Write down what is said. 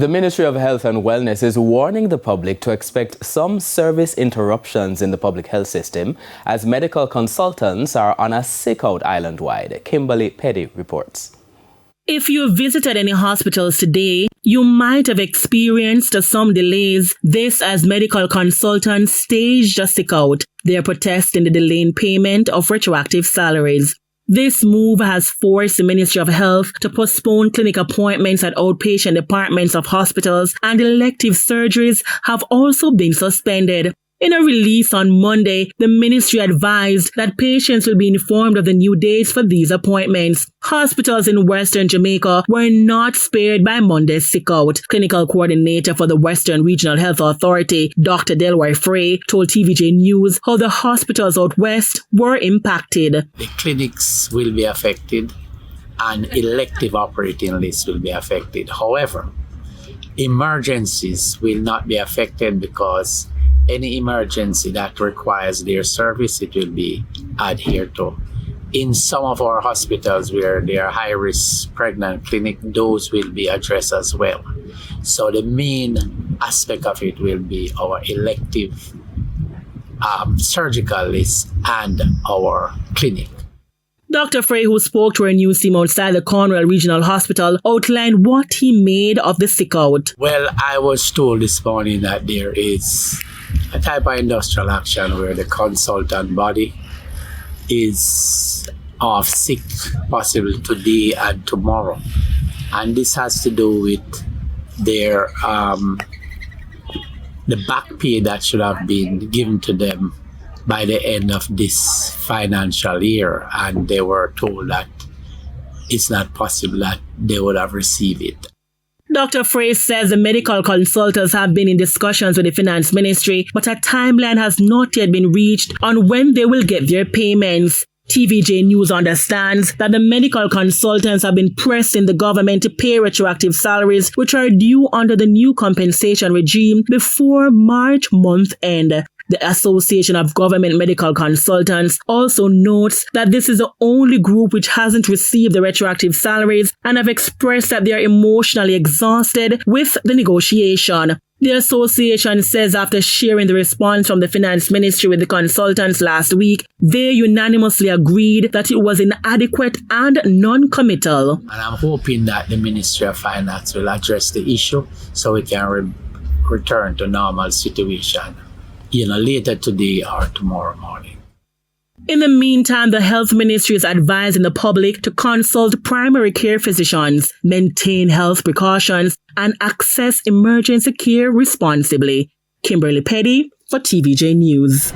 The Ministry of Health and Wellness is warning the public to expect some service interruptions in the public health system as medical consultants are on a sick-out island-wide. Kimberly Petty reports. If you visited any hospitals today, you might have experienced some delays. This as medical consultants staged a sick-out. They are protesting the delay in payment of retroactive salaries. This move has forced the Ministry of Health to postpone clinic appointments at outpatient departments of hospitals, and elective surgeries have also been suspended. In a release on Monday, the ministry advised that patients will be informed of the new dates for these appointments. Hospitals in Western Jamaica were not spared by Monday's sick-out. Clinical coordinator for the Western Regional Health Authority, Dr. Delroy Frey, told TVJ News how the hospitals out west were impacted. The clinics will be affected and elective operating lists will be affected. However, emergencies will not be affected because any emergency that requires their service, it will be adhered to. In some of our hospitals where there are high-risk pregnant clinic, those will be addressed as well. So the main aspect of it will be our elective surgical list and our clinic. Dr. Frey, who spoke to a news team outside the Cornwall Regional Hospital, outlined what he made of the sick-out. Well, I was told this morning that there is a type of industrial action where the consultant body is off sick, possibly today and tomorrow. And this has to do with their the back pay that should have been given to them by the end of this financial year. And they were told that it's not possible that they would have received it. Dr. Frey says the medical consultants have been in discussions with the finance ministry, but a timeline has not yet been reached on when they will get their payments. TVJ News understands that the medical consultants have been pressing the government to pay retroactive salaries which are due under the new compensation regime before March month end. The Association of Government Medical Consultants also notes that this is the only group which hasn't received the retroactive salaries and have expressed that they are emotionally exhausted with the negotiation. The association says after sharing the response from the finance ministry with the consultants last week, they unanimously agreed that it was inadequate and non-committal. And I'm hoping that the Ministry of Finance will address the issue so we can return to normal situation, later today or tomorrow morning. In the meantime, the health ministry is advising the public to consult primary care physicians, maintain health precautions, and access emergency care responsibly. Kimberly Petty for TVJ News.